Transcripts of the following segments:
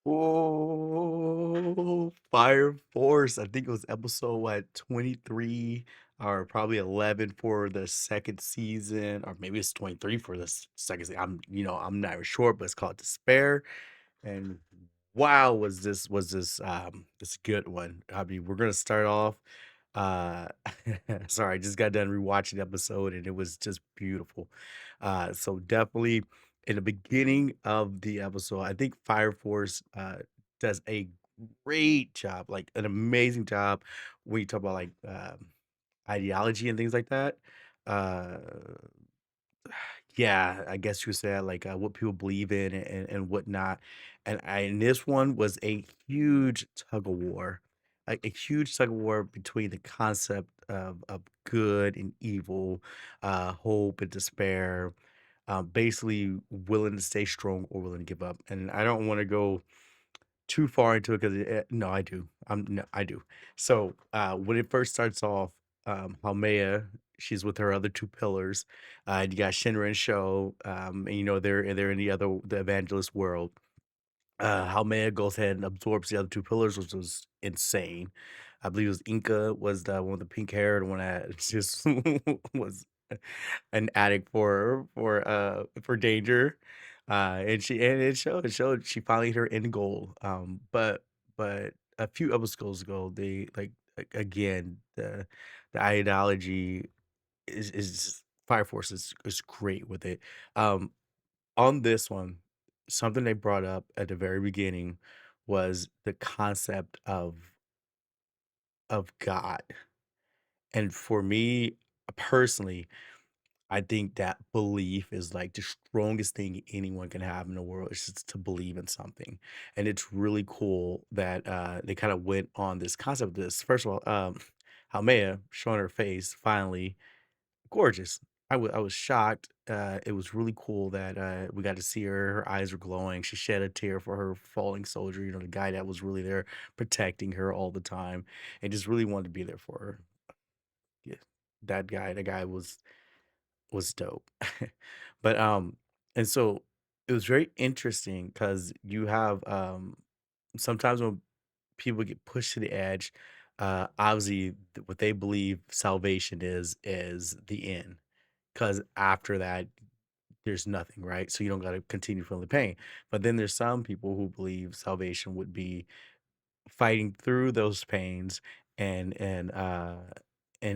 Oh, Fire Force. I think it was episode what 23 or probably 11 for the second season, or maybe it's 23 for the second season. I'm not even sure, but it's called Despair. And wow, was this this good one. I mean, we're gonna start off. Uh sorry, I just got done rewatching the episode and it was just beautiful. So definitely in the beginning of the episode, I think Fire Force does a great job, like an amazing job when you talk about like ideology and things like that. Uh yeah, I guess you would say that, like, what people believe in and whatnot, and this one was a huge tug of war, like, a huge tug of war between the concept of good and evil, hope and despair, basically willing to stay strong or willing to give up, and I don't wanna go too far into it 'cause no, I do. No, I do. So, when it first starts off, Haumea, she's with her other 2 pillars, you got Shinra and Sho, and, they're in the evangelist world. Haumea goes ahead and absorbs the other 2 pillars, which was insane. I believe it was Inca was the one with the pink hair, the one that just was an addict for danger, and it showed she finally hit her end goal, but a few episodes ago, they, again, the ideology is Fire Force is great with it. Um, on this one, something they brought up at the very beginning was the concept of God, and for me, personally, I think that belief is like the strongest thing anyone can have in the world is just to believe in something. And it's really cool that they kind of went on this concept of this. First of all, Haumea showing her face finally gorgeous. I was shocked. It was really cool that we got to see her. Her eyes were glowing. She shed a tear for her falling soldier, the guy that was really there protecting her all the time and just really wanted to be there for her. Yeah, that guy was dope. But, and so it was very interesting because you have, sometimes when people get pushed to the edge, obviously, what they believe salvation is the end. Because after that, there's nothing, right? So you don't gotta continue feeling the pain. But then there's some people who believe salvation would be fighting through those pains and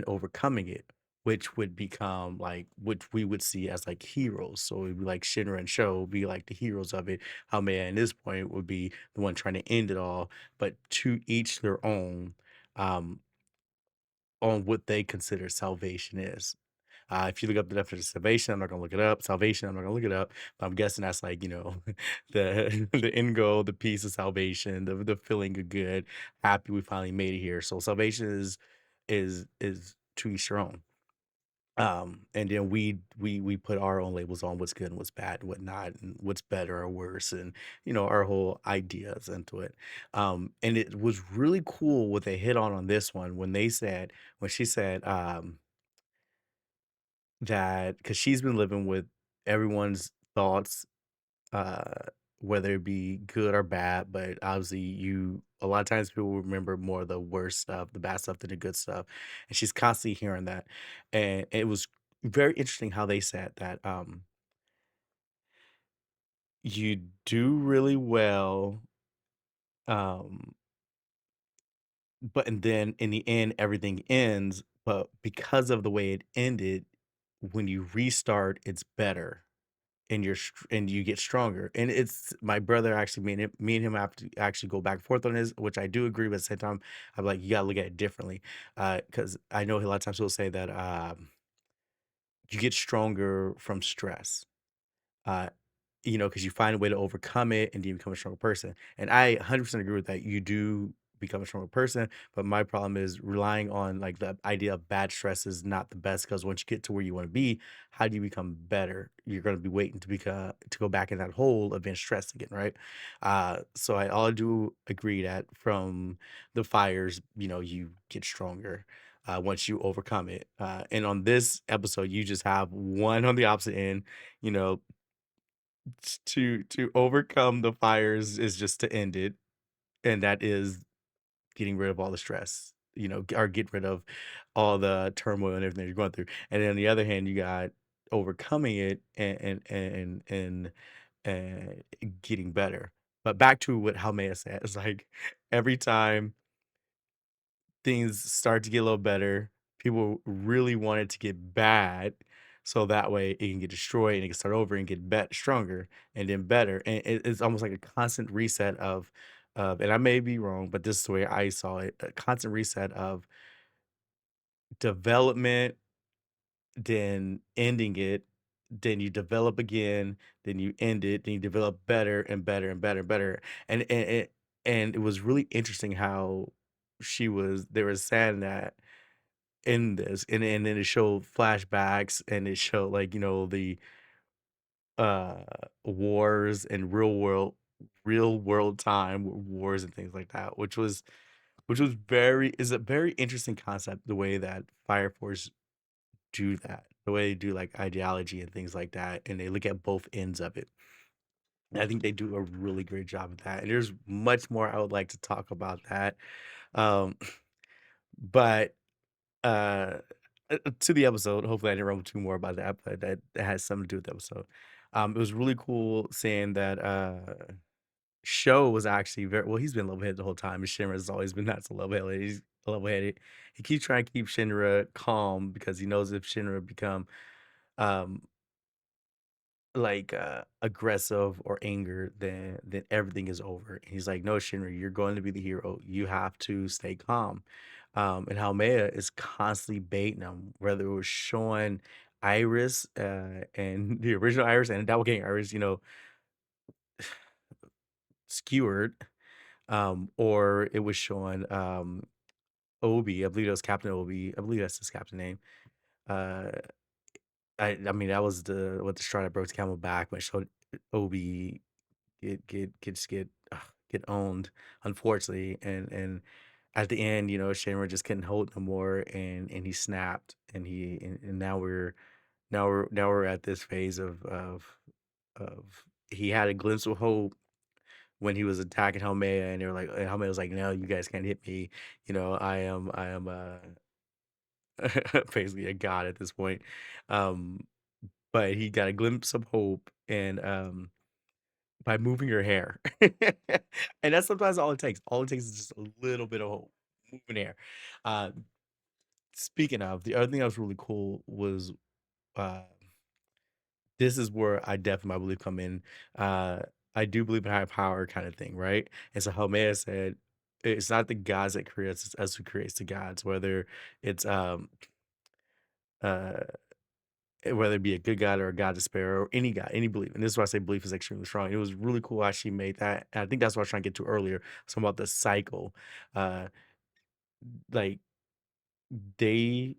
overcoming it, which would become like which we would see as like heroes. So it'd be like Shinra and Sho would be like the heroes of it. How Maya in this point would be the one trying to end it all, but to each their own um on what they consider salvation is. If you look up the definition of salvation, I'm not gonna look it up. Salvation, I'm not gonna look it up. But I'm guessing that's like, the end goal, the peace of salvation, the feeling of good, happy we finally made it here. So salvation is to each your own. And then we put our own labels on what's good and what's bad and whatnot, and what's better or worse, and our whole ideas into it. And it was really cool what they hit on this one when she said that because she's been living with everyone's thoughts, uh, whether it be good or bad, but obviously a lot of times people remember more of the worst stuff, the bad stuff than the good stuff. And she's constantly hearing that. And it was very interesting how they said that you do really well, um, but and then in the end everything ends, but because of the way it ended, when you restart, it's better and and you get stronger. And it's my brother actually me and him have to actually go back and forth on this, which I do agree, but at the same time, I'm like, you gotta look at it differently. Because I know a lot of times he'll say that you get stronger from stress. Uh, because you find a way to overcome it and you become a stronger person. And I 100% agree with that. You do become a stronger person, but my problem is relying on like the idea of bad stress is not the best because once you get to where you want to be, how do you become better? You're going to be waiting to go back in that hole of being stressed again, right? So I all do agree that from the fires, you get stronger. Once you overcome it. And on this episode, you just have one on the opposite end, you know, to overcome the fires is just to end it, and that is getting rid of all the stress, or get rid of all the turmoil and everything you're going through. And then on the other hand, you got overcoming it and getting better. But back to what Haumea said, it's like every time things start to get a little better, people really want it to get bad so that way it can get destroyed and it can start over and get stronger and then better. And it's almost like a constant reset of, and I may be wrong, but this is the way I saw it, a constant reset of development, then ending it, then you develop again, then you end it, then you develop better and better and better and better. And it was really interesting how they were saying that in this, and then it showed flashbacks and it showed like, the uh wars and real world time wars and things like that, which was very is a very interesting concept, the way that Fire Force do that, the way they do like ideology and things like that, and they look at both ends of it. And I think they do a really great job of that. And there's much more I would like to talk about that. Um, but uh, to the episode, hopefully I didn't rumble too more about that, but that has something to do with the episode. It was really cool seeing that Show was actually very well. He's been level-headed the whole time, and Shinra has always been not so level-headed. He's level-headed. He keeps trying to keep Shinra calm because he knows if Shinra become um like aggressive or anger, then everything is over. And he's like, no, Shinra, you're going to be the hero. You have to stay calm. And Haumea is constantly baiting him, whether it was showing Iris and the original Iris and doppelganger Iris, skewered, or it was showing Obi. I believe it was Captain Obi. I believe that's his captain name. Uh, I mean that was the what the straw that broke the camel back, but it showed Obi get owned, unfortunately, and at the end, Shamrock just couldn't hold no more, and he snapped, and now we're at this phase of he had a glimpse of hope when he was attacking Haumea, and they were like, and Haumea was like, no, you guys can't hit me, I am basically a god at this point, um, but he got a glimpse of hope, and by moving your hair. And that's sometimes all it takes. All it takes is just a little bit of hope, moving hair. Uh, Speaking of, the other thing that was really cool was uh, this is where I definitely, I believe, come in. Uh, I do believe in higher power kind of thing, right? And so Homea said, it's not the gods that creates, it's us who creates the gods, whether it's uh whether it be a good God or a God despair or any God, any belief. And this is why I say belief is extremely strong. It was really cool how she made that. And I think that's what I was trying to get to earlier. Something about the cycle. Uh like they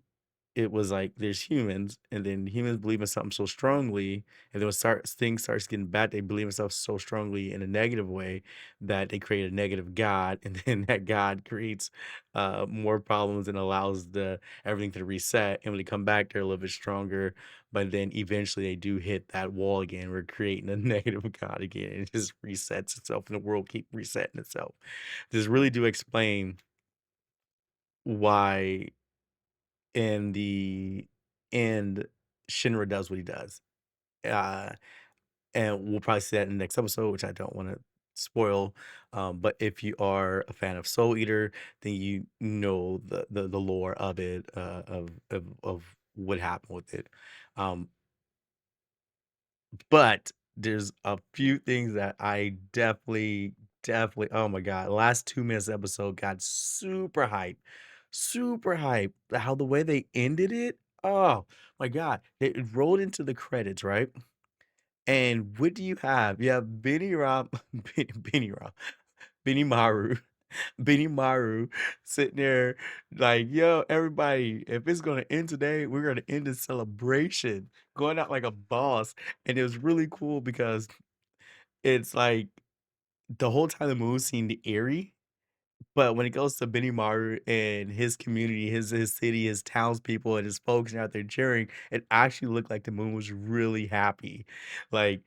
it was like there's humans, and then humans believe in something so strongly, and then when things starts getting bad, they believe in stuff so strongly in a negative way that they create a negative God, and then that God creates more problems and allows the everything to reset. And when they come back, they're a little bit stronger, but then eventually they do hit that wall again. We're creating a negative God again, and it just resets itself, and the world keep resetting itself. This really do explain why in the end, Shinra does what he does. Uh, and we'll probably see that in the next episode, which I don't want to spoil. But if you are a fan of Soul Eater, then you know the lore of it, of what happened with it. Um, but there's a few things that I definitely, oh my god, last 2 minutes of the episode got super hype. How the way they ended it, oh my god, it rolled into the credits, right? And what do you have? You have Benny Ram, Benny Ram, Benny Maru, Benny Maru sitting there like, yo, everybody, if it's gonna end today, we're gonna end in celebration, going out like a boss. And it was really cool because it's like the whole time the movie seemed eerie, but when it goes to Benny Maru and his community, his city, his townspeople, and his folks out there cheering, it actually looked like the moon was really happy. Like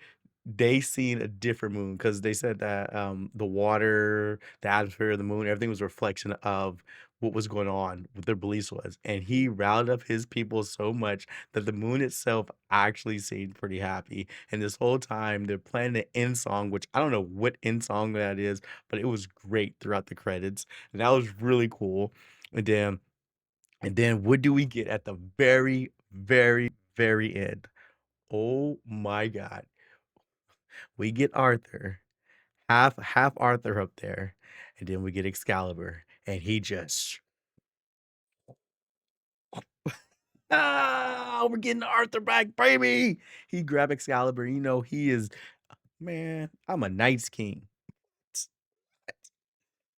they seen a different moon because they said that, the water, the atmosphere, the moon, everything was a reflection of what was going on, what their beliefs was, and he riled up his people so much that the moon itself actually seemed pretty happy, and this whole time, they're playing the end song, which I don't know what end song that is, but it was great throughout the credits, and that was really cool, and then what do we get at the very, very, very end? Oh my god. We get Arthur, half Arthur up there, and then we get Excalibur, and he just, "Ah, we're getting Arthur back, baby!" He grabbed Excalibur, you know, he is, "Man, I'm a Night's King."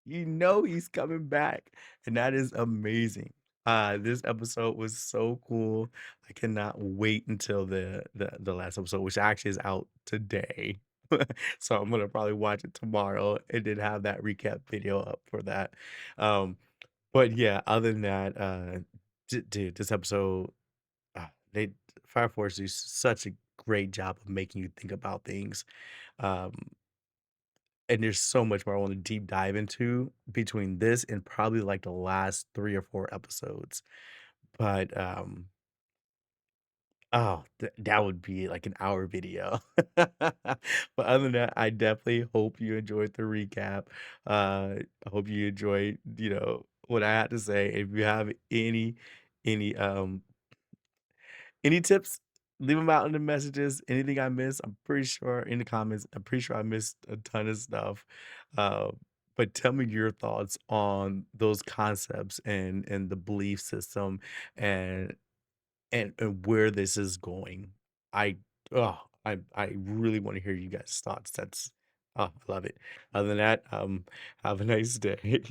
You know he's coming back, and that is amazing. This episode was so cool. I cannot wait until the last episode, which actually is out today. So I'm gonna probably watch it tomorrow and then have that recap video up for that. Um, but yeah, other than that, dude, this episode, they Fire Force do such a great job of making you think about things. Um, and there's so much more I want to deep dive into between this and probably like the last 3 or 4 episodes. But oh, that would be like an hour video. But other than that, I definitely hope you enjoyed the recap. I hope you enjoyed, what I had to say. If you have any any tips, leave them out in the messages. Anything I missed, I'm pretty sure in the comments, I'm pretty sure I missed a ton of stuff. Uh, but tell me your thoughts on those concepts and the belief system and and where this is going. I I really want to hear you guys' thoughts. That's I love it. Other than that, have a nice day.